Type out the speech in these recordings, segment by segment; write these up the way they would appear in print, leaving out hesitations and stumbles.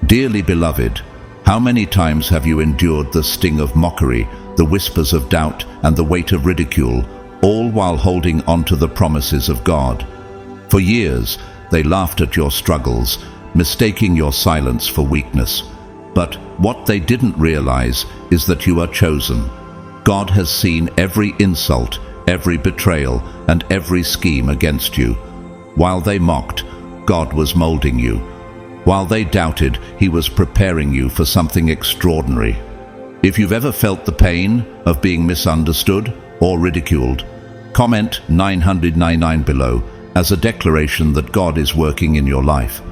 Dearly beloved, how many times have you endured the sting of mockery, the whispers of doubt, and the weight of ridicule, all while holding on to the promises of God? For years, they laughed at your struggles, mistaking your silence for weakness. But what they didn't realize is that you are chosen. God has seen every insult, every betrayal, and every scheme against you. While they mocked, God was molding you. While they doubted, He was preparing you for something extraordinary. If you've ever felt the pain of being misunderstood or ridiculed, comment 999 below as a declaration that God is working in your life.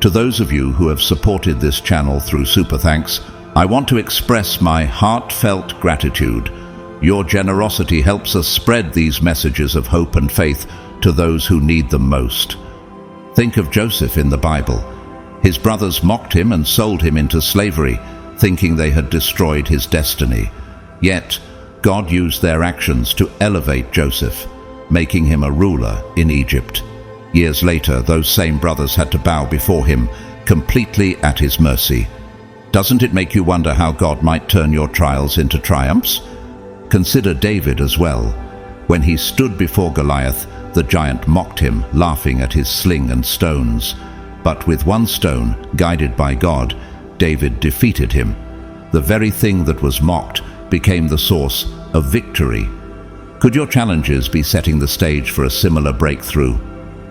To those of you who have supported this channel through Super Thanks, I want to express my heartfelt gratitude. Your generosity helps us spread these messages of hope and faith to those who need them most. Think of Joseph in the Bible. His brothers mocked him and sold him into slavery, thinking they had destroyed his destiny. Yet, God used their actions to elevate Joseph, making him a ruler in Egypt. Years later, those same brothers had to bow before him, completely at his mercy. Doesn't it make you wonder how God might turn your trials into triumphs? Consider David as well. When he stood before Goliath, the giant mocked him, laughing at his sling and stones. But with one stone, guided by God, David defeated him. The very thing that was mocked became the source of victory. Could your challenges be setting the stage for a similar breakthrough?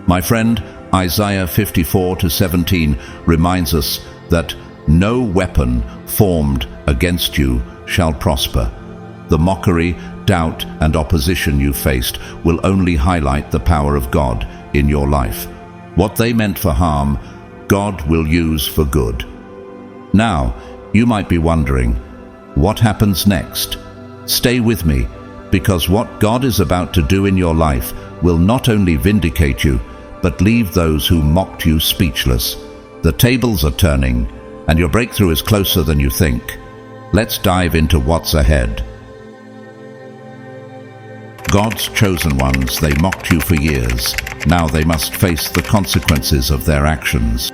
My friend, Isaiah 54:17 reminds us that no weapon formed against you shall prosper. The mockery, doubt, and opposition you faced will only highlight the power of God in your life. What they meant for harm, God will use for good. Now, you might be wondering, what happens next? Stay with me, because what God is about to do in your life will not only vindicate you, but leave those who mocked you speechless. The tables are turning, and your breakthrough is closer than you think. Let's dive into what's ahead. God's chosen ones, they mocked you for years. Now they must face the consequences of their actions.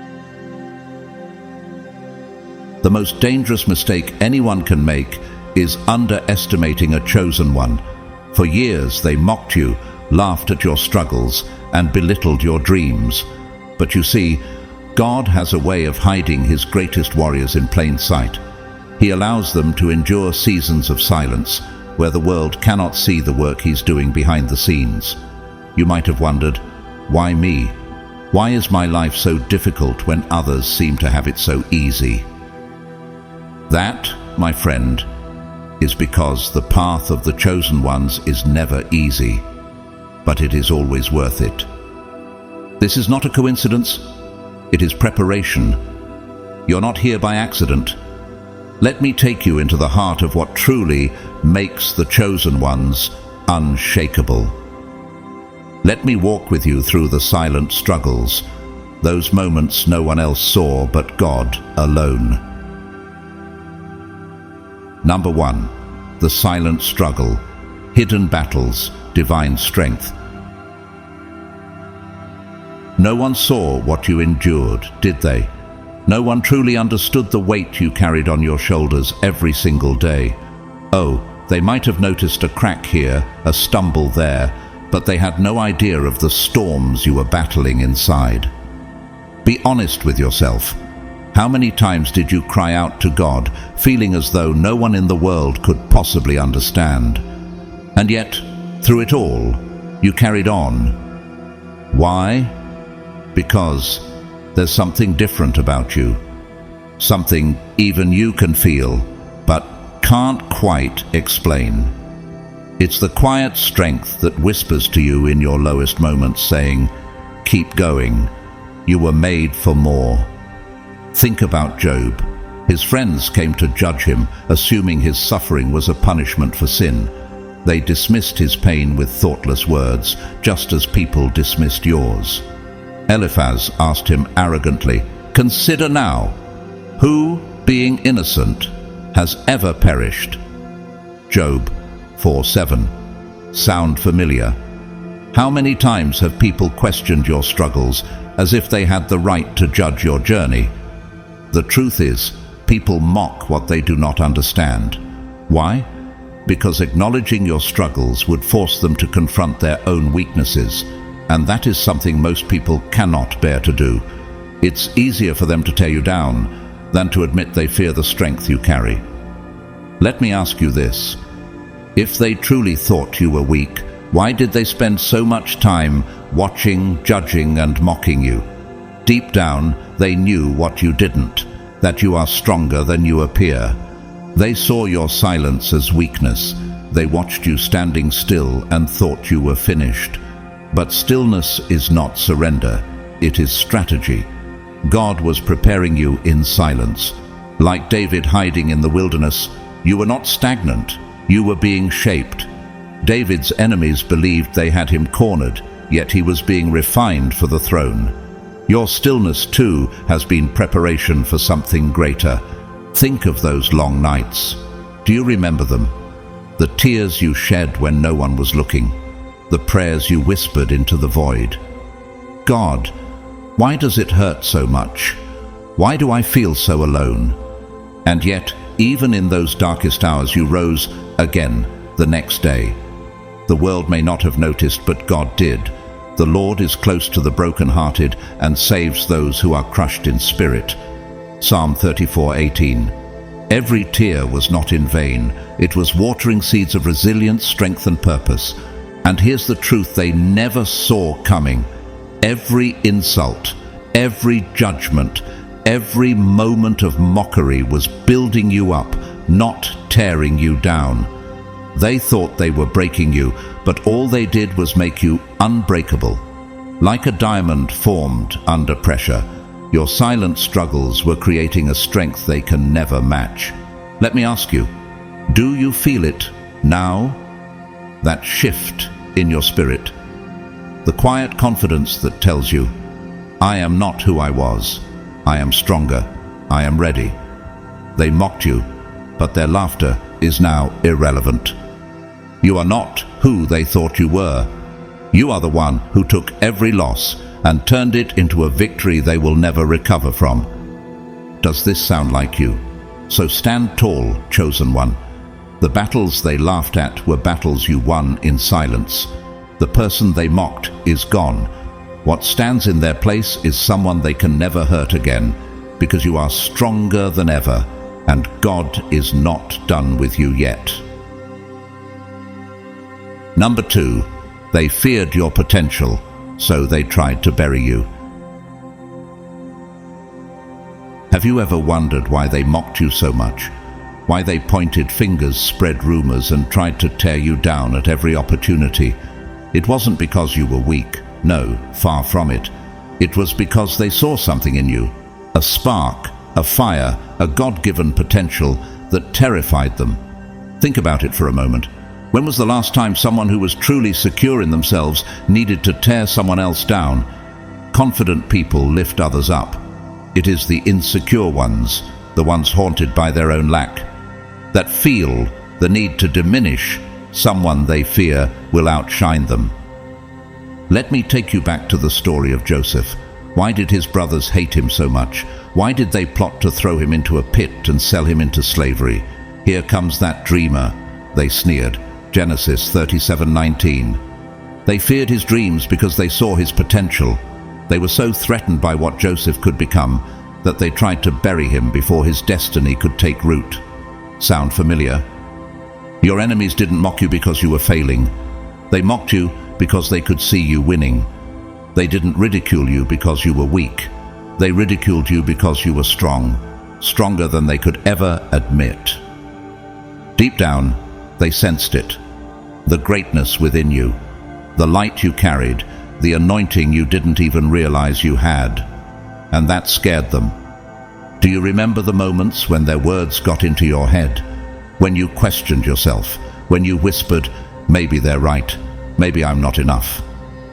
The most dangerous mistake anyone can make is underestimating a chosen one. For years they mocked you, laughed at your struggles, and belittled your dreams. But you see, God has a way of hiding His greatest warriors in plain sight. He allows them to endure seasons of silence, where the world cannot see the work He's doing behind the scenes. You might have wondered, why me? Why is my life so difficult when others seem to have it so easy? That, my friend, is because the path of the chosen ones is never easy, but it is always worth it. This is not a coincidence, it is preparation. You're not here by accident. Let me take you into the heart of what truly makes the chosen ones unshakable. Let me walk with you through the silent struggles, those moments no one else saw but God alone. Number 1, the silent struggle, hidden battles, divine strength. No one saw what you endured, did they? No one truly understood the weight you carried on your shoulders every single day. Oh, they might have noticed a crack here, a stumble there, but they had no idea of the storms you were battling inside. Be honest with yourself. How many times did you cry out to God, feeling as though no one in the world could possibly understand? And yet, through it all, you carried on. Why? Because there's something different about you. Something even you can feel, but can't quite explain. It's the quiet strength that whispers to you in your lowest moments, saying, "Keep going. You were made for more." Think about Job. His friends came to judge him, assuming his suffering was a punishment for sin. They dismissed his pain with thoughtless words, just as people dismissed yours. Eliphaz asked him arrogantly, "Consider now, who, being innocent, has ever perished?" Job 4:7. Sound familiar? How many times have people questioned your struggles as if they had the right to judge your journey? The truth is, people mock what they do not understand. Why? Because acknowledging your struggles would force them to confront their own weaknesses, and that is something most people cannot bear to do. It's easier for them to tear you down than to admit they fear the strength you carry. Let me ask you this. If they truly thought you were weak, why did they spend so much time watching, judging, and mocking you? Deep down, they knew what you didn't, that you are stronger than you appear. They saw your silence as weakness. They watched you standing still and thought you were finished. But stillness is not surrender, it is strategy. God was preparing you in silence. Like David hiding in the wilderness, you were not stagnant, you were being shaped. David's enemies believed they had him cornered, yet he was being refined for the throne. Your stillness too has been preparation for something greater. Think of those long nights. Do you remember them? The tears you shed when no one was looking. The prayers you whispered into the void. God, why does it hurt so much? Why do I feel so alone? And yet, even in those darkest hours, you rose again the next day. The world may not have noticed, but God did. The Lord is close to the brokenhearted and saves those who are crushed in spirit. Psalm 34:18. Every tear was not in vain. It was watering seeds of resilience, strength, and purpose. And here's the truth they never saw coming. Every insult, every judgment, every moment of mockery was building you up, not tearing you down. They thought they were breaking you, but all they did was make you unbreakable. Like a diamond formed under pressure, your silent struggles were creating a strength they can never match. Let me ask you, do you feel it now? That shift in your spirit. The quiet confidence that tells you, I am not who I was. I am stronger. I am ready. They mocked you, but their laughter is now irrelevant. You are not who they thought you were. You are the one who took every loss and turned it into a victory they will never recover from. Does this sound like you? So stand tall, chosen one. The battles they laughed at were battles you won in silence. The person they mocked is gone. What stands in their place is someone they can never hurt again, because you are stronger than ever, and God is not done with you yet. Number 2, they feared your potential, so they tried to bury you. Have you ever wondered why they mocked you so much? Why they pointed fingers, spread rumors, and tried to tear you down at every opportunity? It wasn't because you were weak. No, far from it. It was because they saw something in you. A spark, a fire, a God-given potential that terrified them. Think about it for a moment. When was the last time someone who was truly secure in themselves needed to tear someone else down? Confident people lift others up. It is the insecure ones, the ones haunted by their own lack, that feel the need to diminish someone they fear will outshine them. Let me take you back to the story of Joseph. Why did his brothers hate him so much? Why did they plot to throw him into a pit and sell him into slavery? Here comes that dreamer, they sneered. Genesis 37:19. They feared his dreams because they saw his potential. They were so threatened by what Joseph could become that they tried to bury him before his destiny could take root. Sound familiar? Your enemies didn't mock you because you were failing. They mocked you because they could see you winning. They didn't ridicule you because you were weak. They ridiculed you because you were strong, stronger than they could ever admit. Deep down, they sensed it. The greatness within you, the light you carried, the anointing you didn't even realize you had. And that scared them. Do you remember the moments when their words got into your head? When you questioned yourself? When you whispered, maybe they're right, maybe I'm not enough?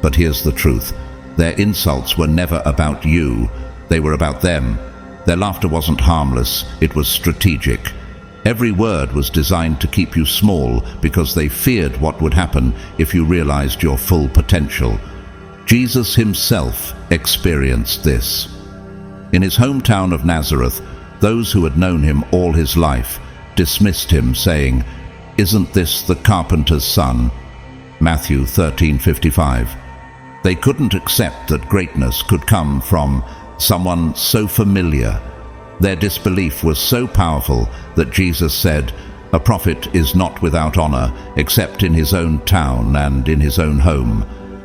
But here's the truth. Their insults were never about you. They were about them. Their laughter wasn't harmless. It was strategic. Every word was designed to keep you small because they feared what would happen if you realized your full potential. Jesus himself experienced this. In his hometown of Nazareth, those who had known him all his life dismissed him, saying, "Isn't this the carpenter's son?" Matthew 13:55. They couldn't accept that greatness could come from someone so familiar. Their disbelief was so powerful that Jesus said, "A prophet is not without honor except in his own town and in his own home."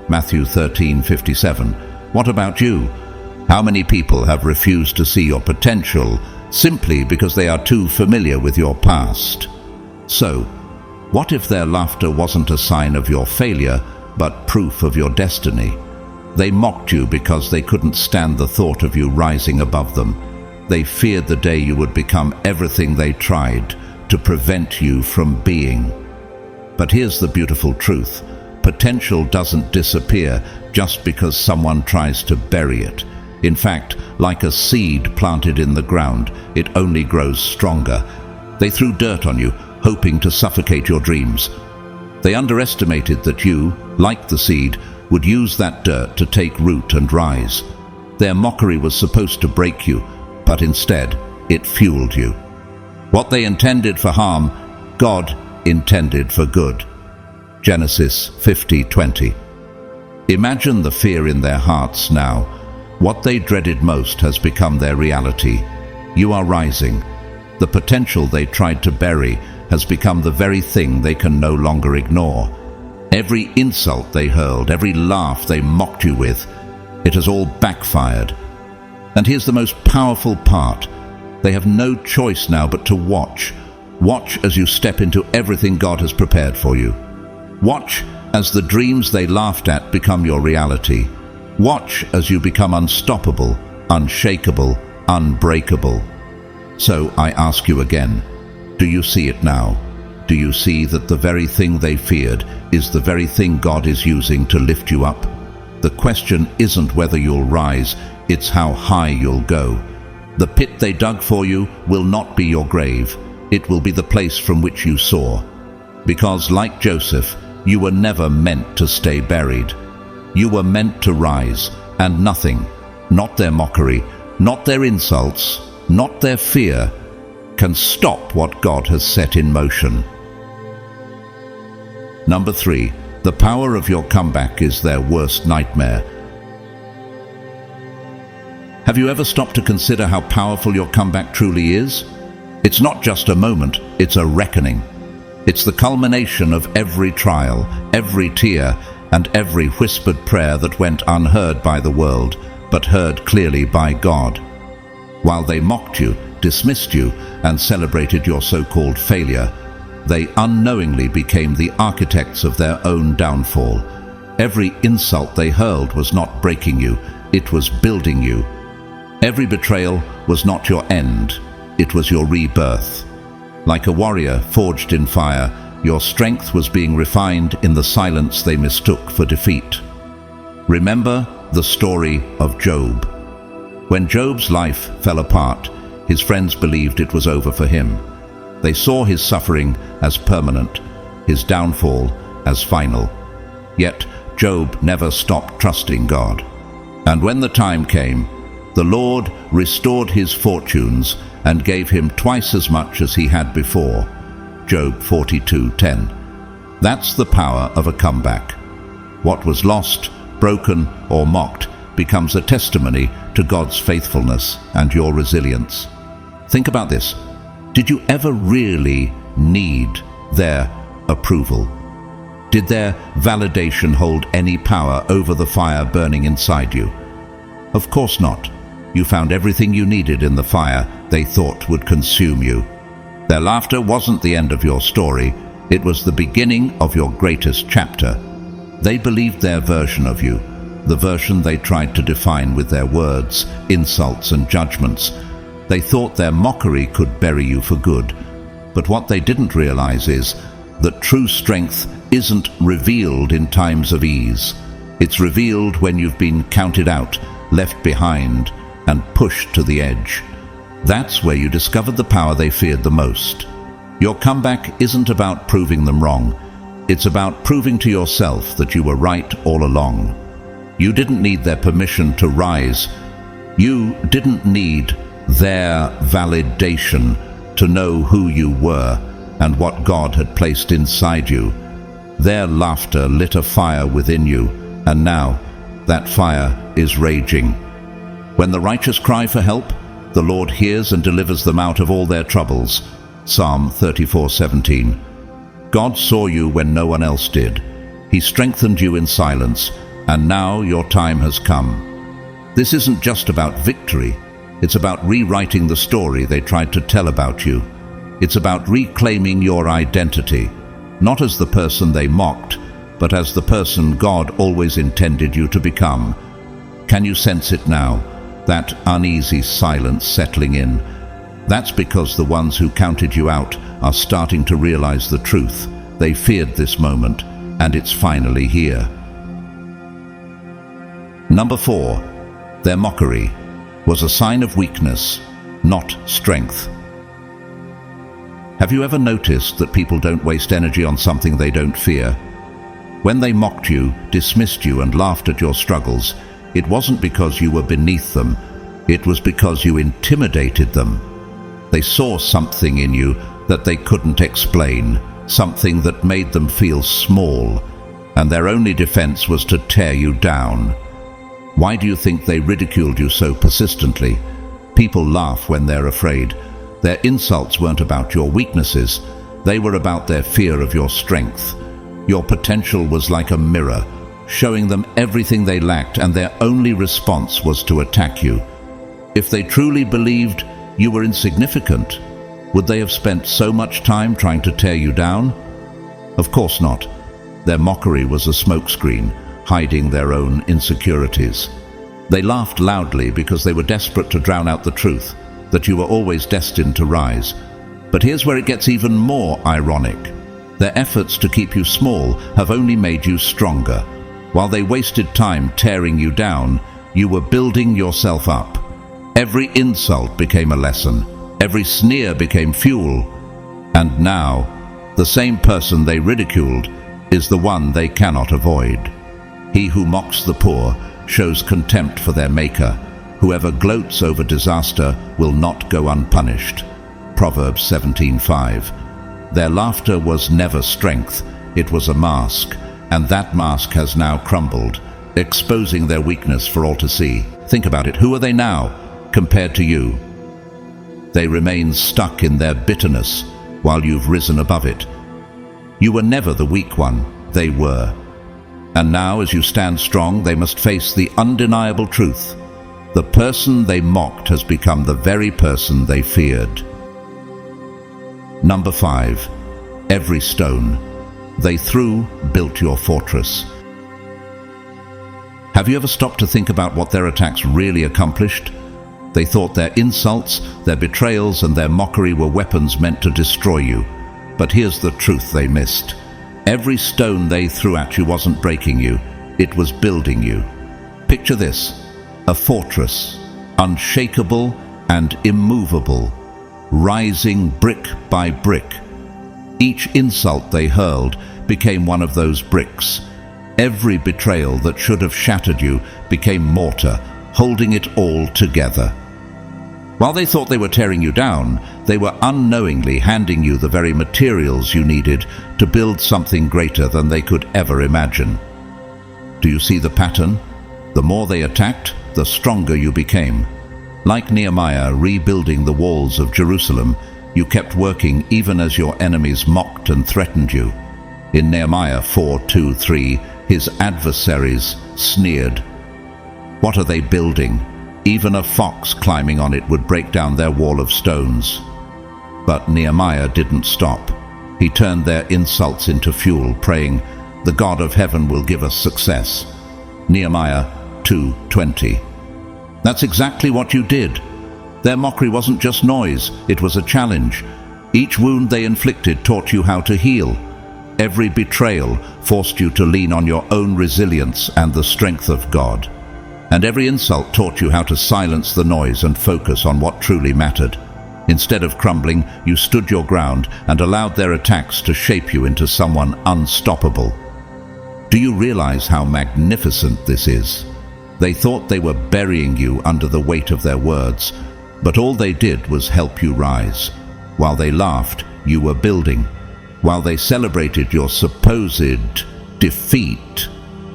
Matthew 13:57. What about you? How many people have refused to see your potential simply because they are too familiar with your past? So, what if their laughter wasn't a sign of your failure, but proof of your destiny? They mocked you because they couldn't stand the thought of you rising above them. They feared the day you would become everything they tried to prevent you from being. But here's the beautiful truth. Potential doesn't disappear just because someone tries to bury it. In fact, like a seed planted in the ground, it only grows stronger. They threw dirt on you, hoping to suffocate your dreams. They underestimated that you, like the seed, would use that dirt to take root and rise. Their mockery was supposed to break you, but instead, it fueled you. What they intended for harm, God intended for good. Genesis 50:20. Imagine the fear in their hearts now. What they dreaded most has become their reality. You are rising. The potential they tried to bury has become the very thing they can no longer ignore. Every insult they hurled, every laugh they mocked you with, it has all backfired. And here's the most powerful part. They have no choice now but to watch. Watch as you step into everything God has prepared for you. Watch as the dreams they laughed at become your reality. Watch as you become unstoppable, unshakable, unbreakable. So I ask you again, do you see it now? Do you see that the very thing they feared is the very thing God is using to lift you up? The question isn't whether you'll rise, it's how high you'll go. The pit they dug for you will not be your grave. It will be the place from which you soar. Because like Joseph, you were never meant to stay buried. You were meant to rise, and nothing, not their mockery, not their insults, not their fear, can stop what God has set in motion. Number 3, the power of your comeback is their worst nightmare. Have you ever stopped to consider how powerful your comeback truly is? It's not just a moment, it's a reckoning. It's the culmination of every trial, every tear, and every whispered prayer that went unheard by the world, but heard clearly by God. While they mocked you, dismissed you, and celebrated your so-called failure, they unknowingly became the architects of their own downfall. Every insult they hurled was not breaking you, it was building you. Every betrayal was not your end, it was your rebirth. Like a warrior forged in fire, your strength was being refined in the silence they mistook for defeat. Remember the story of Job. When Job's life fell apart, his friends believed it was over for him. They saw his suffering as permanent, his downfall as final. Yet Job never stopped trusting God. And when the time came, the Lord restored his fortunes and gave him twice as much as he had before. Job 42:10. That's the power of a comeback. What was lost, broken, or mocked becomes a testimony to God's faithfulness and your resilience. Think about this. Did you ever really need their approval? Did their validation hold any power over the fire burning inside you? Of course not. You found everything you needed in the fire they thought would consume you. Their laughter wasn't the end of your story, it was the beginning of your greatest chapter. They believed their version of you, the version they tried to define with their words, insults, and judgments. They thought their mockery could bury you for good. But what they didn't realize is that true strength isn't revealed in times of ease. It's revealed when you've been counted out, left behind, and pushed to the edge. That's where you discovered the power they feared the most. Your comeback isn't about proving them wrong. It's about proving to yourself that you were right all along. You didn't need their permission to rise. You didn't need their validation to know who you were and what God had placed inside you. Their laughter lit a fire within you, and now that fire is raging. When the righteous cry for help, the Lord hears and delivers them out of all their troubles. Psalm 34:17. God saw you when no one else did. He strengthened you in silence, and now your time has come. This isn't just about victory. It's about rewriting the story they tried to tell about you. It's about reclaiming your identity, not as the person they mocked, but as the person God always intended you to become. Can you sense it now? That uneasy silence settling in. That's because the ones who counted you out are starting to realize the truth. They feared this moment, and it's finally here. Number 4, their mockery was a sign of weakness, not strength. Have you ever noticed that people don't waste energy on something they don't fear? When they mocked you, dismissed you, and laughed at your struggles, it wasn't because you were beneath them. It was because you intimidated them. They saw something in you that they couldn't explain, something that made them feel small, and their only defense was to tear you down. Why do you think they ridiculed you so persistently? People laugh when they're afraid. Their insults weren't about your weaknesses. They were about their fear of your strength. Your potential was like a mirror, showing them everything they lacked, and their only response was to attack you. If they truly believed you were insignificant, would they have spent so much time trying to tear you down? Of course not. Their mockery was a smokescreen, hiding their own insecurities. They laughed loudly because they were desperate to drown out the truth, that you were always destined to rise. But here's where it gets even more ironic. Their efforts to keep you small have only made you stronger. While they wasted time tearing you down, you were building yourself up. Every insult became a lesson. Every sneer became fuel. And now, the same person they ridiculed is the one they cannot avoid. He who mocks the poor shows contempt for their maker. Whoever gloats over disaster will not go unpunished. Proverbs 17:5. Their laughter was never strength, it was a mask, and that mask has now crumbled, exposing their weakness for all to see. Think about it. Who are they now compared to you? They remain stuck in their bitterness while you've risen above it. You were never the weak one, they were. And now, as you stand strong, they must face the undeniable truth. The person they mocked has become the very person they feared. Number 5, every stone they threw built your fortress. Have you ever stopped to think about what their attacks really accomplished? They thought their insults, their betrayals, and their mockery were weapons meant to destroy you. But here's the truth they missed. Every stone they threw at you wasn't breaking you, it was building you. Picture this, a fortress, unshakable and immovable, rising brick by brick. Each insult they hurled became one of those bricks. Every betrayal that should have shattered you became mortar, holding it all together. While they thought they were tearing you down, they were unknowingly handing you the very materials you needed to build something greater than they could ever imagine. Do you see the pattern? The more they attacked, the stronger you became. Like Nehemiah rebuilding the walls of Jerusalem, you kept working even as your enemies mocked and threatened you. In Nehemiah 4:2-3, his adversaries sneered. What are they building? Even a fox climbing on it would break down their wall of stones. But Nehemiah didn't stop. He turned their insults into fuel, praying, "The God of heaven will give us success." Nehemiah 2:20. That's exactly what you did. Their mockery wasn't just noise, it was a challenge. Each wound they inflicted taught you how to heal. Every betrayal forced you to lean on your own resilience and the strength of God. And every insult taught you how to silence the noise and focus on what truly mattered. Instead of crumbling, you stood your ground and allowed their attacks to shape you into someone unstoppable. Do you realize how magnificent this is? They thought they were burying you under the weight of their words, but all they did was help you rise. While they laughed, you were building. While they celebrated your supposed defeat,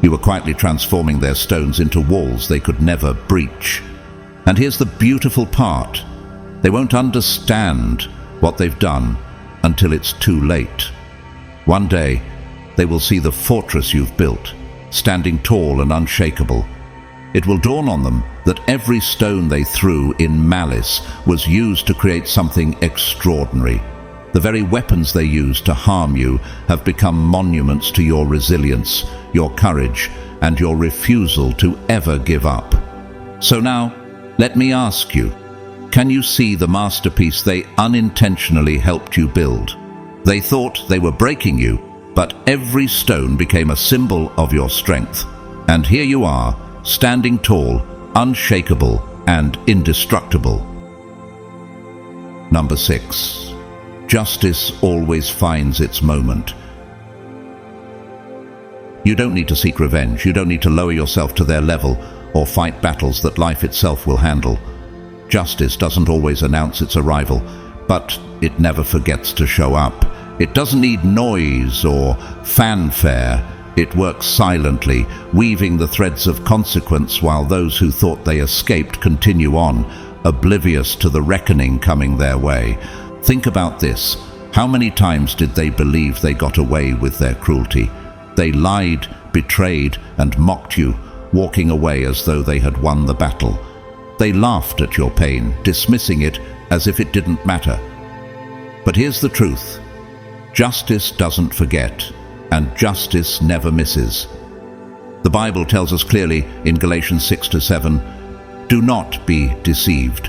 you were quietly transforming their stones into walls they could never breach. And here's the beautiful part. They won't understand what they've done until it's too late. One day, they will see the fortress you've built, standing tall and unshakable. It will dawn on them that every stone they threw in malice was used to create something extraordinary. The very weapons they used to harm you have become monuments to your resilience, your courage, and your refusal to ever give up. So now, let me ask you, can you see the masterpiece they unintentionally helped you build? They thought they were breaking you, but every stone became a symbol of your strength. And here you are, standing tall, unshakable, and indestructible. Number 6. Justice always finds its moment. You don't need to seek revenge. You don't need to lower yourself to their level or fight battles that life itself will handle. Justice doesn't always announce its arrival, but it never forgets to show up. It doesn't need noise or fanfare. It works silently, weaving the threads of consequence while those who thought they escaped continue on, oblivious to the reckoning coming their way. Think about this. How many times did they believe they got away with their cruelty? They lied, betrayed, and mocked you, walking away as though they had won the battle. They laughed at your pain, dismissing it as if it didn't matter. But here's the truth. Justice doesn't forget, and justice never misses. The Bible tells us clearly in Galatians 6-7, "Do not be deceived.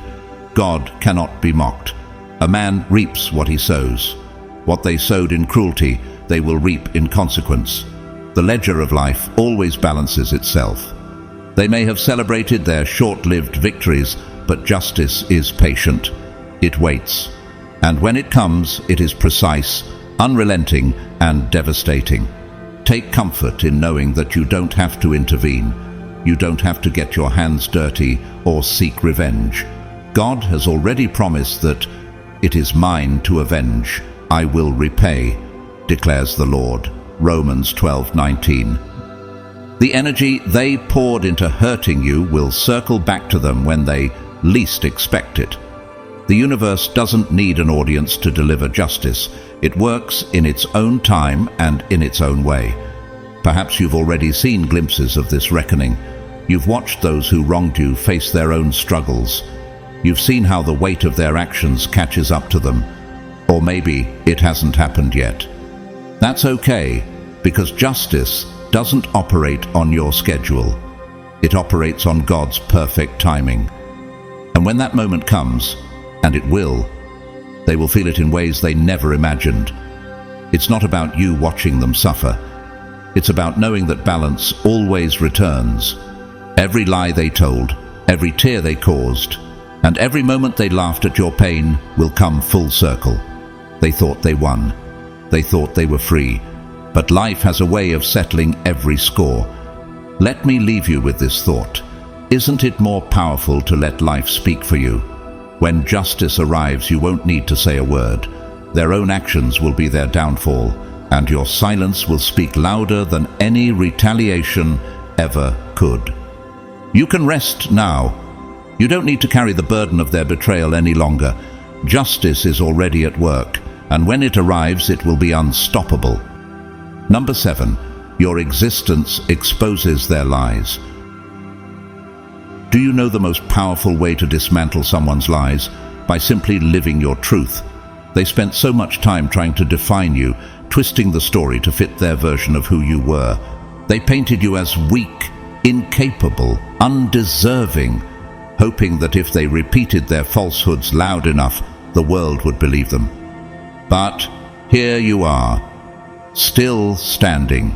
God cannot be mocked. A man reaps what he sows. What they sowed in cruelty, they will reap in consequence." The ledger of life always balances itself. They may have celebrated their short-lived victories, but justice is patient. It waits. And when it comes, it is precise, unrelenting, and devastating. Take comfort in knowing that you don't have to intervene. You don't have to get your hands dirty or seek revenge. God has already promised that "It is mine to avenge, I will repay," declares the Lord. Romans 12:19. The energy they poured into hurting you will circle back to them when they least expect it. The universe doesn't need an audience to deliver justice. It works in its own time and in its own way. Perhaps you've already seen glimpses of this reckoning. You've watched those who wronged you face their own struggles. You've seen how the weight of their actions catches up to them. Or maybe it hasn't happened yet. That's okay, because justice doesn't operate on your schedule. It operates on God's perfect timing. And when that moment comes, and it will, they will feel it in ways they never imagined. It's not about you watching them suffer. It's about knowing that balance always returns. Every lie they told, every tear they caused, and every moment they laughed at your pain will come full circle. They thought they won. They thought they were free. But life has a way of settling every score. Let me leave you with this thought. Isn't it more powerful to let life speak for you? When justice arrives, you won't need to say a word. Their own actions will be their downfall, and your silence will speak louder than any retaliation ever could. You can rest now. You don't need to carry the burden of their betrayal any longer. Justice is already at work, and when it arrives, it will be unstoppable. Number 7, your existence exposes their lies. Do you know the most powerful way to dismantle someone's lies? By simply living your truth. They spent so much time trying to define you, twisting the story to fit their version of who you were. They painted you as weak, incapable, undeserving, hoping that if they repeated their falsehoods loud enough, the world would believe them. But here you are, still standing,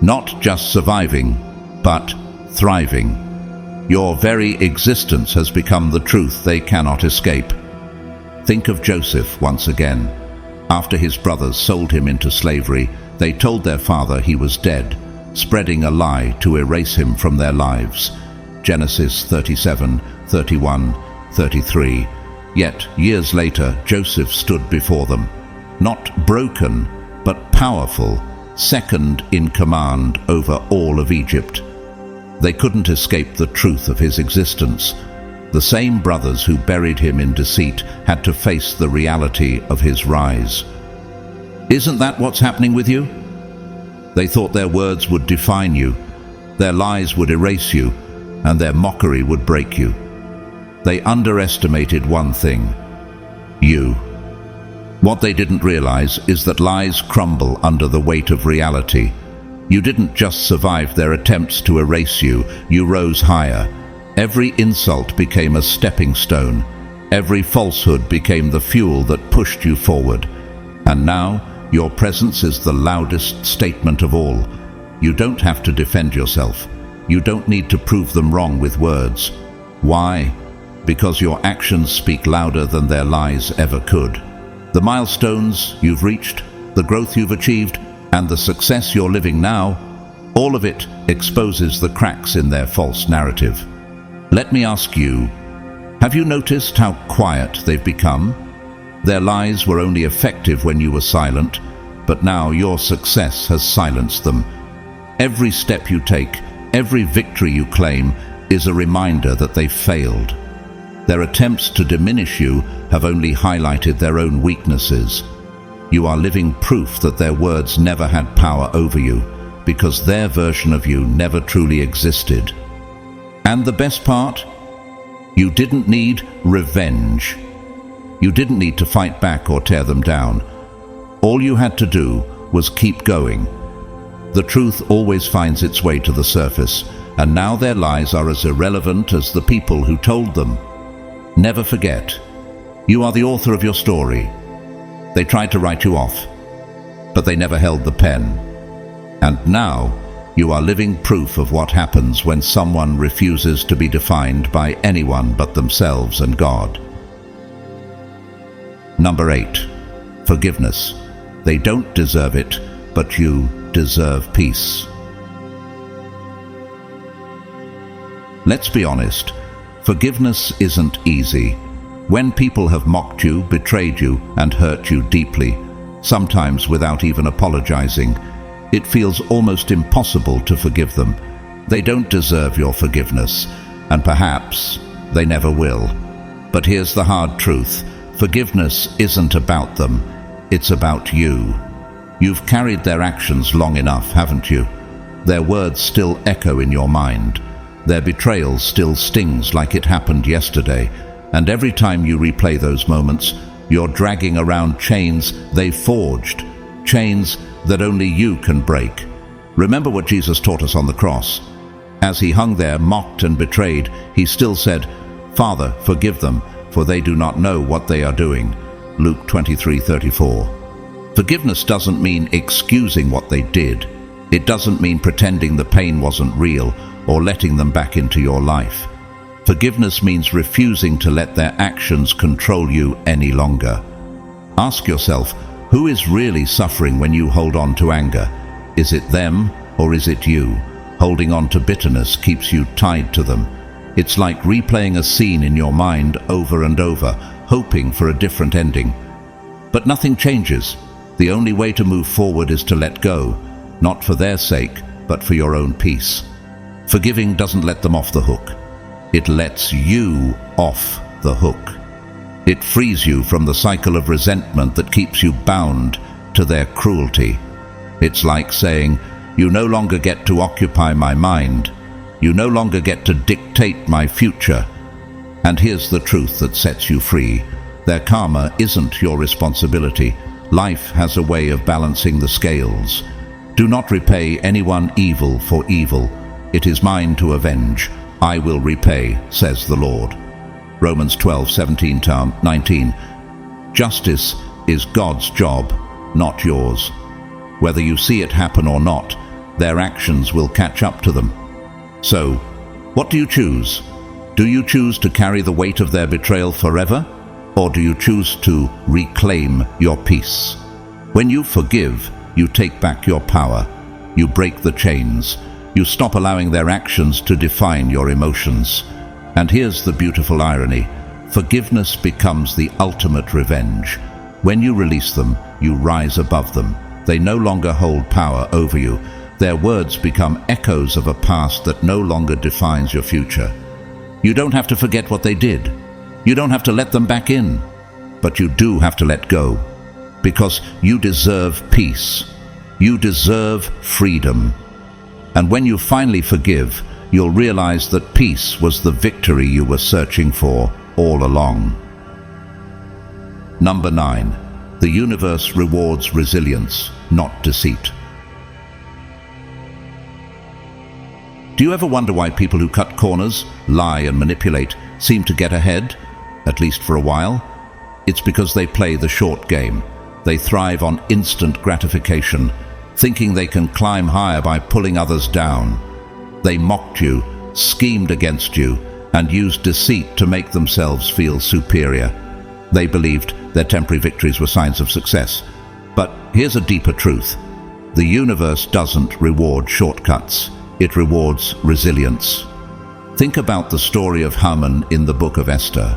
not just surviving, but thriving. Your very existence has become the truth they cannot escape. Think of Joseph once again. After his brothers sold him into slavery, they told their father he was dead, spreading a lie to erase him from their lives. Genesis 37, 31, 33. Yet, years later, Joseph stood before them, not broken, but powerful, second in command over all of Egypt. They couldn't escape the truth of his existence. The same brothers who buried him in deceit had to face the reality of his rise. Isn't that what's happening with you? They thought their words would define you, their lies would erase you, and their mockery would break you. They underestimated one thing: you. What they didn't realize is that lies crumble under the weight of reality. You didn't just survive their attempts to erase you, you rose higher. Every insult became a stepping stone. Every falsehood became the fuel that pushed you forward. And now, your presence is the loudest statement of all. You don't have to defend yourself. You don't need to prove them wrong with words. Why? Because your actions speak louder than their lies ever could. The milestones you've reached, the growth you've achieved, and the success you're living now, all of it exposes the cracks in their false narrative. Let me ask you, have you noticed how quiet they've become? Their lies were only effective when you were silent, but now your success has silenced them. Every step you take, every victory you claim, is a reminder that they've failed. Their attempts to diminish you have only highlighted their own weaknesses. You are living proof that their words never had power over you, because their version of you never truly existed. And the best part? You didn't need revenge. You didn't need to fight back or tear them down. All you had to do was keep going. The truth always finds its way to the surface, and now their lies are as irrelevant as the people who told them. Never forget, you are the author of your story. They tried to write you off, but they never held the pen. And now, you are living proof of what happens when someone refuses to be defined by anyone but themselves and God. Number 8, forgiveness. They don't deserve it, but you deserve peace. Let's be honest, forgiveness isn't easy. When people have mocked you, betrayed you, and hurt you deeply, sometimes without even apologizing, it feels almost impossible to forgive them. They don't deserve your forgiveness, and perhaps they never will. But here's the hard truth. Forgiveness isn't about them, it's about you. You've carried their actions long enough, haven't you? Their words still echo in your mind. Their betrayal still stings like it happened yesterday, and every time you replay those moments, you're dragging around chains they forged, chains that only you can break. Remember what Jesus taught us on the cross. As he hung there, mocked and betrayed, he still said, "Father, forgive them, for they do not know what they are doing." Luke 23:34. Forgiveness doesn't mean excusing what they did. It doesn't mean pretending the pain wasn't real or letting them back into your life. Forgiveness means refusing to let their actions control you any longer. Ask yourself, who is really suffering when you hold on to anger? Is it them or is it you? Holding on to bitterness keeps you tied to them. It's like replaying a scene in your mind over and over, hoping for a different ending. But nothing changes. The only way to move forward is to let go, not for their sake, but for your own peace. Forgiving doesn't let them off the hook. It lets you off the hook. It frees you from the cycle of resentment that keeps you bound to their cruelty. It's like saying, "You no longer get to occupy my mind. You no longer get to dictate my future." And here's the truth that sets you free. Their karma isn't your responsibility. Life has a way of balancing the scales. Do not repay anyone evil for evil. It is mine to avenge. I will repay, says the Lord. Romans 12:17-19. Justice is God's job, not yours. Whether you see it happen or not, their actions will catch up to them. So, what do you choose? Do you choose to carry the weight of their betrayal forever? Or do you choose to reclaim your peace? When you forgive, you take back your power. You break the chains. You stop allowing their actions to define your emotions. And here's the beautiful irony. Forgiveness becomes the ultimate revenge. When you release them, you rise above them. They no longer hold power over you. Their words become echoes of a past that no longer defines your future. You don't have to forget what they did. You don't have to let them back in. But you do have to let go. Because you deserve peace. You deserve freedom. And when you finally forgive, you'll realize that peace was the victory you were searching for all along. Number 9. The universe rewards resilience, not deceit. Do you ever wonder why people who cut corners, lie and manipulate seem to get ahead, at least for a while? It's because they play the short game. They thrive on instant gratification, thinking they can climb higher by pulling others down. They mocked you, schemed against you, and used deceit to make themselves feel superior. They believed their temporary victories were signs of success. But here's a deeper truth. The universe doesn't reward shortcuts. It rewards resilience. Think about the story of Haman in the book of Esther.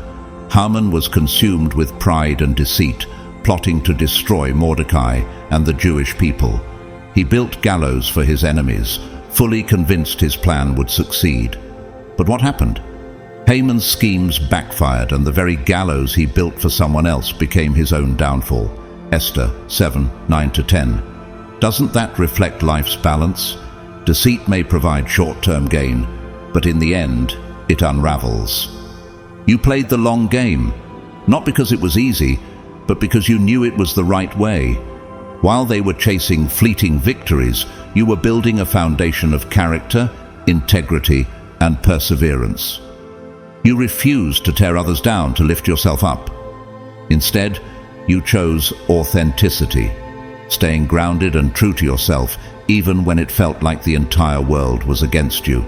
Haman was consumed with pride and deceit, plotting to destroy Mordecai and the Jewish people. He built gallows for his enemies, fully convinced his plan would succeed. But what happened? Haman's schemes backfired, and the very gallows he built for someone else became his own downfall. Esther 7:9-10. Doesn't that reflect life's balance? Deceit may provide short-term gain, but in the end, it unravels. You played the long game, not because it was easy, but because you knew it was the right way. While they were chasing fleeting victories, you were building a foundation of character, integrity, and perseverance. You refused to tear others down to lift yourself up. Instead, you chose authenticity, staying grounded and true to yourself, even when it felt like the entire world was against you.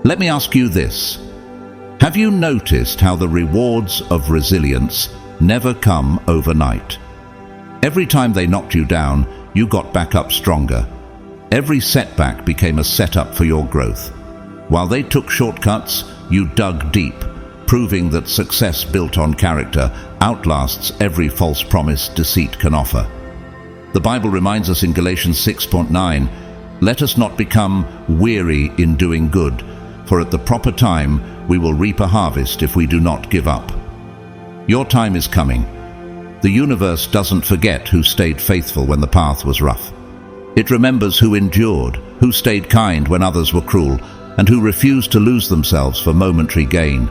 Let me ask you this. Have you noticed how the rewards of resilience never come overnight? Every time they knocked you down, you got back up stronger. Every setback became a setup for your growth. While they took shortcuts, you dug deep, proving that success built on character outlasts every false promise deceit can offer. The Bible reminds us in Galatians 6:9, "Let us not become weary in doing good, for at the proper time we will reap a harvest if we do not give up." Your time is coming. The universe doesn't forget who stayed faithful when the path was rough. It remembers who endured, who stayed kind when others were cruel, and who refused to lose themselves for momentary gain.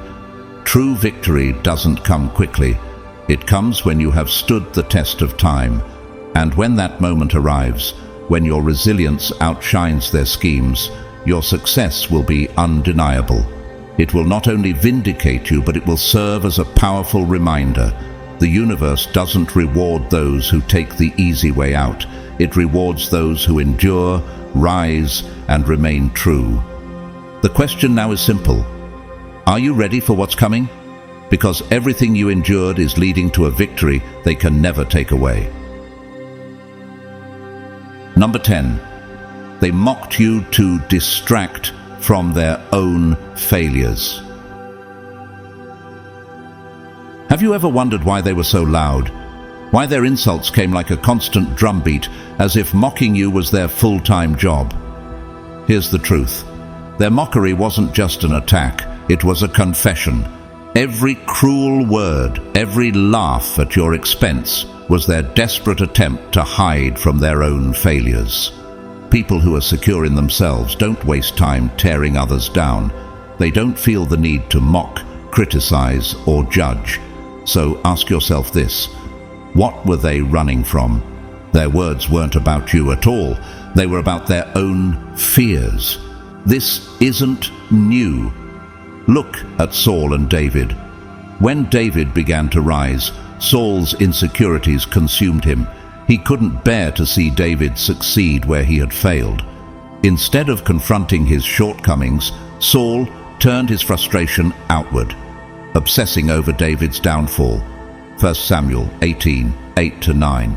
True victory doesn't come quickly. It comes when you have stood the test of time. And when that moment arrives, when your resilience outshines their schemes, your success will be undeniable. It will not only vindicate you, but it will serve as a powerful reminder. The universe doesn't reward those who take the easy way out. It rewards those who endure, rise, and remain true. The question now is simple. Are you ready for what's coming? Because everything you endured is leading to a victory they can never take away. Number 10. They mocked you to distract from their own failures. Have you ever wondered why they were so loud? Why their insults came like a constant drumbeat, as if mocking you was their full-time job? Here's the truth. Their mockery wasn't just an attack, it was a confession. Every cruel word, every laugh at your expense was their desperate attempt to hide from their own failures. People who are secure in themselves don't waste time tearing others down. They don't feel the need to mock, criticize, or judge. So ask yourself this. What were they running from? Their words weren't about you at all. They were about their own fears. This isn't new. Look at Saul and David. When David began to rise, Saul's insecurities consumed him. He couldn't bear to see David succeed where he had failed. Instead of confronting his shortcomings, Saul turned his frustration outward, obsessing over David's downfall. 1 Samuel 18:8-9.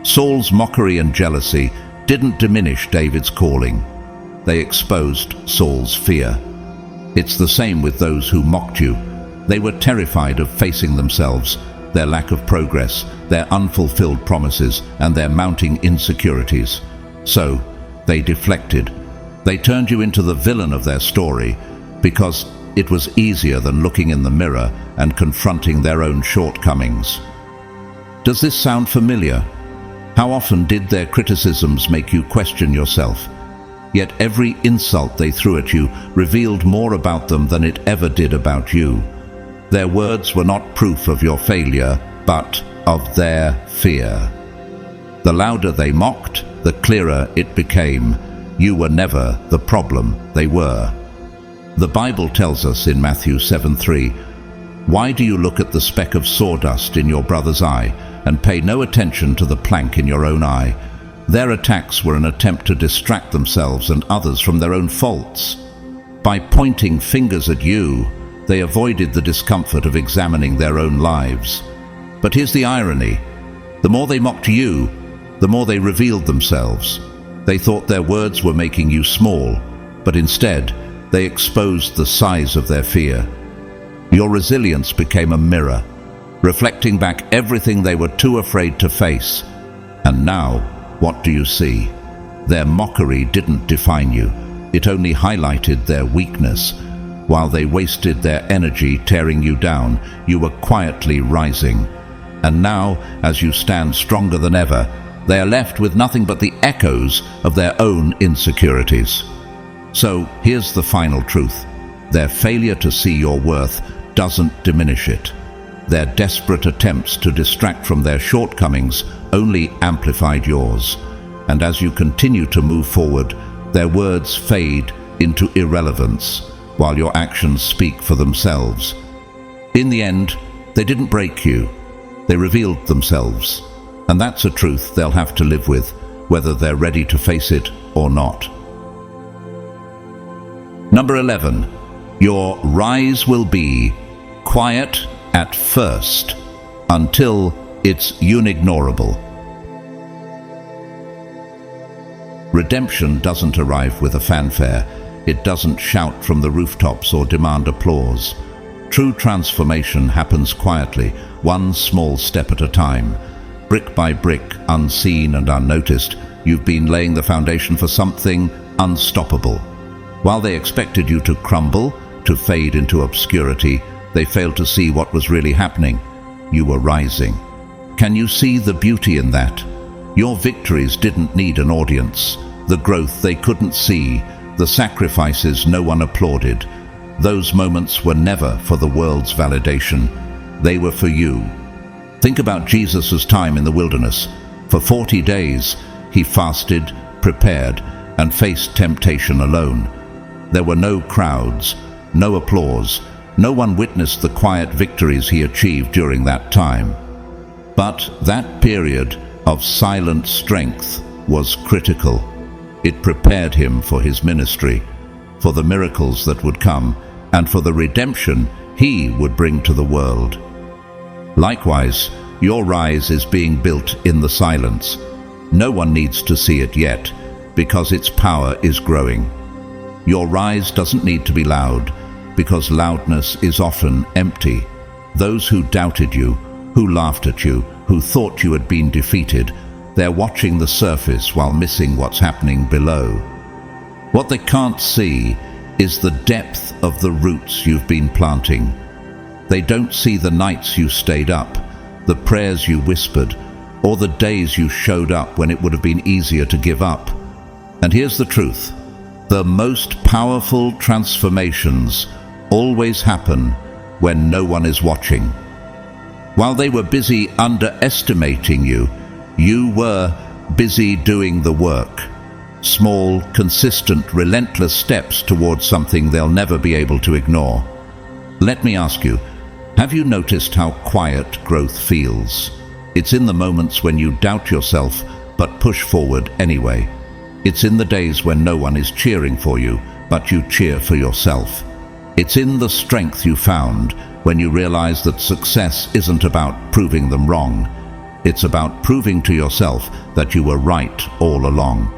Saul's mockery and jealousy didn't diminish David's calling. they exposed Saul's fear. It's the same with those who mocked you. They were terrified of facing themselves, their lack of progress, their unfulfilled promises, and their mounting insecurities. So, they deflected. They turned you into the villain of their story because it was easier than looking in the mirror and confronting their own shortcomings. Does this sound familiar? How often did their criticisms make you question yourself? Yet every insult they threw at you revealed more about them than it ever did about you. Their words were not proof of your failure, but of their fear. The louder they mocked, the clearer it became. You were never the problem, they were. The Bible tells us in Matthew 7:3, "Why do you look at the speck of sawdust in your brother's eye and pay no attention to the plank in your own eye?" Their attacks were an attempt to distract themselves and others from their own faults. By pointing fingers at you, they avoided the discomfort of examining their own lives. But here's the irony. The more they mocked you, the more they revealed themselves. They thought their words were making you small, but instead, they exposed the size of their fear. Your resilience became a mirror, reflecting back everything they were too afraid to face. And now, what do you see? Their mockery didn't define you. It only highlighted their weakness. While they wasted their energy tearing you down, you were quietly rising. And now, as you stand stronger than ever, they are left with nothing but the echoes of their own insecurities. So here's the final truth. Their failure to see your worth doesn't diminish it. Their desperate attempts to distract from their shortcomings only amplified yours. And as you continue to move forward, their words fade into irrelevance, while your actions speak for themselves. In the end, they didn't break you. They revealed themselves. And that's a truth they'll have to live with, whether they're ready to face it or not. Number 11. Your rise will be quiet at first, until it's unignorable. Redemption doesn't arrive with a fanfare. It doesn't shout from the rooftops or demand applause. True transformation happens quietly, one small step at a time. Brick by brick, unseen and unnoticed, you've been laying the foundation for something unstoppable. While they expected you to crumble, to fade into obscurity, they failed to see what was really happening. You were rising. Can you see the beauty in that? Your victories didn't need an audience. The growth they couldn't see, the sacrifices no one applauded. Those moments were never for the world's validation. They were for you. Think about Jesus' time in the wilderness. For 40 days, he fasted, prepared, and faced temptation alone. There were no crowds, no applause. No one witnessed the quiet victories he achieved during that time. But that period of silent strength was critical. It prepared him for his ministry, for the miracles that would come, and for the redemption he would bring to the world. Likewise, your rise is being built in the silence. No one needs to see it yet, because its power is growing. Your rise doesn't need to be loud, because loudness is often empty. Those who doubted you, who laughed at you, who thought you had been defeated, they're watching the surface while missing what's happening below. What they can't see is the depth of the roots you've been planting. They don't see the nights you stayed up, the prayers you whispered, or the days you showed up when it would have been easier to give up. And here's the truth. The most powerful transformations always happen when no one is watching. While they were busy underestimating you, you were busy doing the work. Small, consistent, relentless steps towards something they'll never be able to ignore. Let me ask you, have you noticed how quiet growth feels? It's in the moments when you doubt yourself but push forward anyway. It's in the days when no one is cheering for you, but you cheer for yourself. It's in the strength you found when you realize that success isn't about proving them wrong. It's about proving to yourself that you were right all along.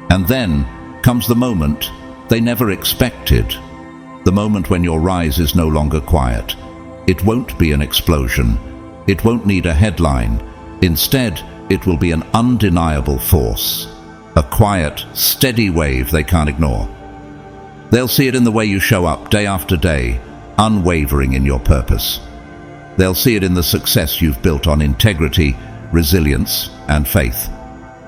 And then, comes the moment they never expected. The moment when your rise is no longer quiet. It won't be an explosion. It won't need a headline. Instead, it will be an undeniable force. A quiet, steady wave they can't ignore. They'll see it in the way you show up day after day, unwavering in your purpose. They'll see it in the success you've built on integrity, resilience, and faith.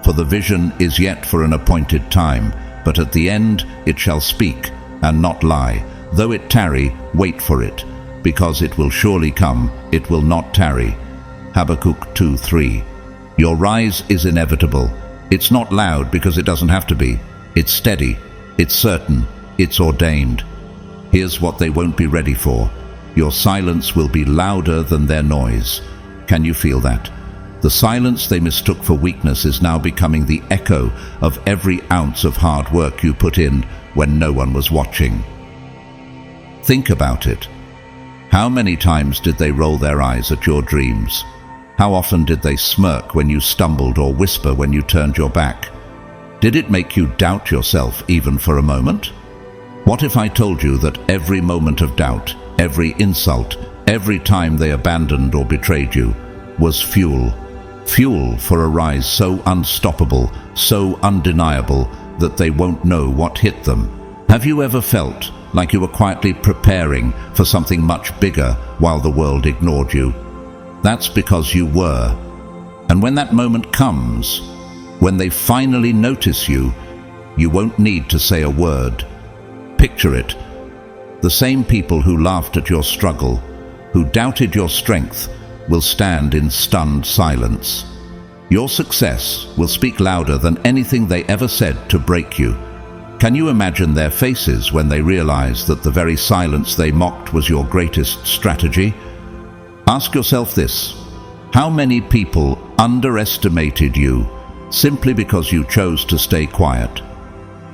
For the vision is yet for an appointed time, but at the end it shall speak and not lie. Though it tarry, wait for it, because it will surely come, it will not tarry. Habakkuk 2:3. Your rise is inevitable. It's not loud because it doesn't have to be. It's steady, it's certain, it's ordained. Here's what they won't be ready for. Your silence will be louder than their noise. Can you feel that? The silence they mistook for weakness is now becoming the echo of every ounce of hard work you put in when no one was watching. Think about it. How many times did they roll their eyes at your dreams? How often did they smirk when you stumbled or whisper when you turned your back? Did it make you doubt yourself even for a moment? What if I told you that every moment of doubt, every insult, every time they abandoned or betrayed you, was fuel? Fuel for a rise so unstoppable, so undeniable, that they won't know what hit them. Have you ever felt like you were quietly preparing for something much bigger while the world ignored you? That's because you were. And when that moment comes, when they finally notice you, you won't need to say a word. Picture it. The same people who laughed at your struggle, who doubted your strength, will stand in stunned silence. Your success will speak louder than anything they ever said to break you. Can you imagine their faces when they realize that the very silence they mocked was your greatest strategy? Ask yourself this: how many people underestimated you simply because you chose to stay quiet?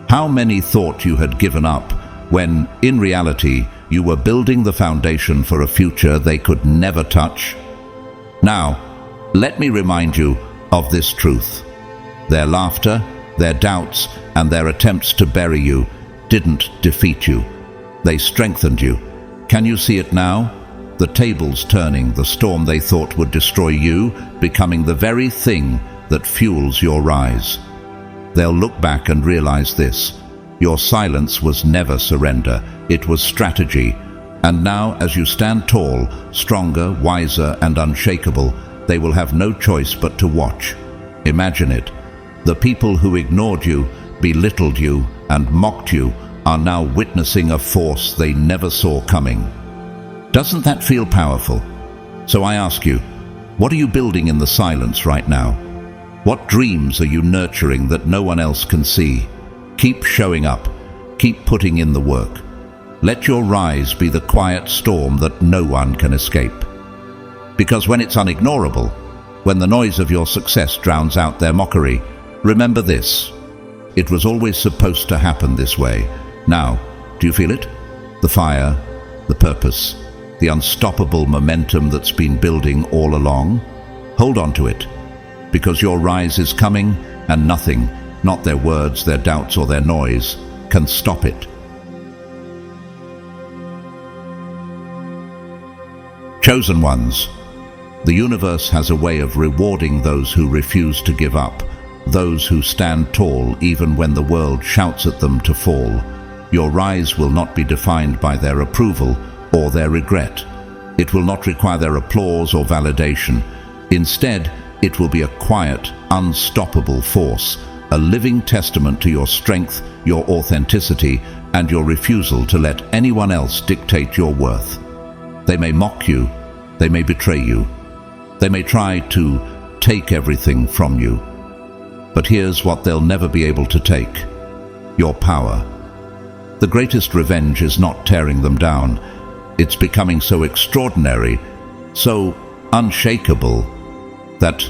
How many thought you had given up when, in reality, you were building the foundation for a future they could never touch? Now, let me remind you of this truth. Their laughter, their doubts, and their attempts to bury you didn't defeat you. They strengthened you. Can you see it now? The tables turning, the storm they thought would destroy you, becoming the very thing that fuels your rise. They'll look back and realize this: your silence was never surrender, it was strategy. And now, as you stand tall, stronger, wiser, and unshakable, they will have no choice but to watch. Imagine it. The people who ignored you, belittled you, and mocked you are now witnessing a force they never saw coming. Doesn't that feel powerful? So I ask you, what are you building in the silence right now? What dreams are you nurturing that no one else can see? Keep showing up. Keep putting in the work. Let your rise be the quiet storm that no one can escape. Because when it's unignorable, when the noise of your success drowns out their mockery, remember this: it was always supposed to happen this way. Now, do you feel it? The fire, the purpose, the unstoppable momentum that's been building all along? Hold on to it, because your rise is coming, and nothing, not their words, their doubts, or their noise, can stop it. Chosen ones, the universe has a way of rewarding those who refuse to give up, those who stand tall even when the world shouts at them to fall. Your rise will not be defined by their approval or their regret. It will not require their applause or validation. Instead, it will be a quiet, unstoppable force, a living testament to your strength, your authenticity, and your refusal to let anyone else dictate your worth. They may mock you, they may betray you, they may try to take everything from you. But here's what they'll never be able to take: your power. The greatest revenge is not tearing them down. It's becoming so extraordinary, so unshakable, that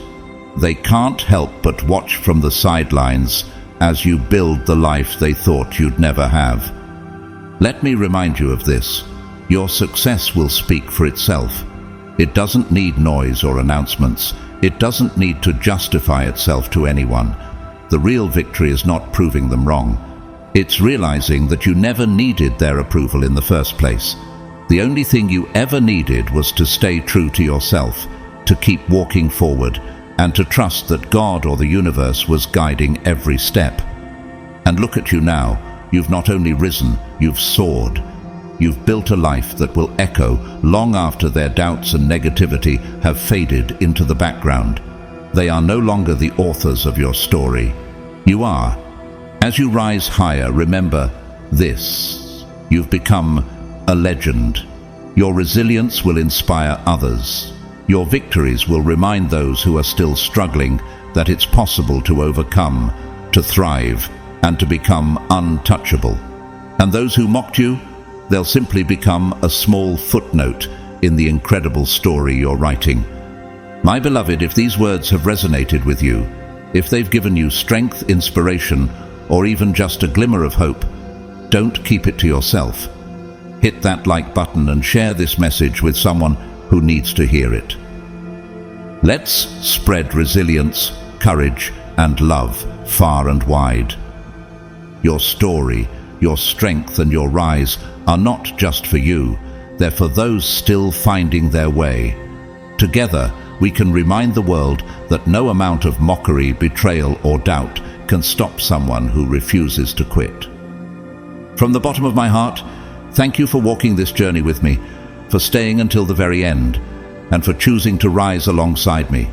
they can't help but watch from the sidelines as you build the life they thought you'd never have. Let me remind you of this: your success will speak for itself. It doesn't need noise or announcements. It doesn't need to justify itself to anyone. The real victory is not proving them wrong. It's realizing that you never needed their approval in the first place. The only thing you ever needed was to stay true to yourself, to keep walking forward, and to trust that God or the universe was guiding every step. And look at you now. You've not only risen, you've soared. You've built a life that will echo long after their doubts and negativity have faded into the background. They are no longer the authors of your story. You are. As you rise higher, remember this: you've become a legend. Your resilience will inspire others. Your victories will remind those who are still struggling that it's possible to overcome, to thrive, and to become untouchable. And those who mocked you, they'll simply become a small footnote in the incredible story you're writing. My beloved, if these words have resonated with you, if they've given you strength, inspiration, or even just a glimmer of hope, don't keep it to yourself. Hit that like button and share this message with someone who needs to hear it. Let's spread resilience, courage, and love far and wide. Your story, your strength, and your rise are not just for you, they're for those still finding their way. Together, we can remind the world that no amount of mockery, betrayal, or doubt can stop someone who refuses to quit. From the bottom of my heart, thank you for walking this journey with me, for staying until the very end, and for choosing to rise alongside me.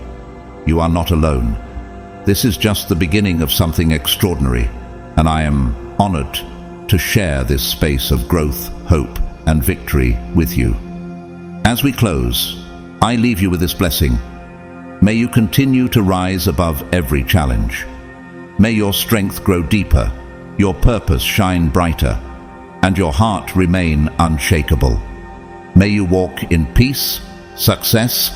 You are not alone. This is just the beginning of something extraordinary, and I am honored to share this space of growth, hope, and victory with you. As we close, I leave you with this blessing. May you continue to rise above every challenge. May your strength grow deeper, your purpose shine brighter, and your heart remain unshakable. May you walk in peace, success,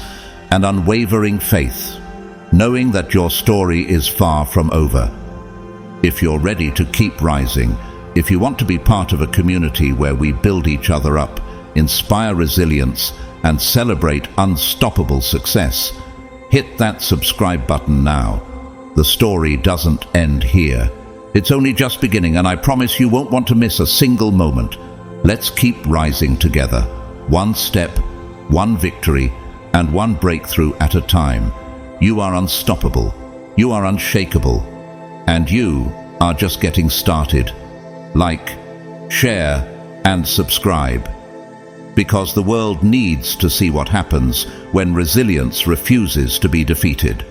and unwavering faith, knowing that your story is far from over. If you're ready to keep rising, if you want to be part of a community where we build each other up, inspire resilience, and celebrate unstoppable success, hit that subscribe button now. The story doesn't end here. It's only just beginning, and I promise you won't want to miss a single moment. Let's keep rising together, one step, one victory, and one breakthrough at a time. You are unstoppable, you are unshakable, and you are just getting started. Like, share, and subscribe, because the world needs to see what happens when resilience refuses to be defeated.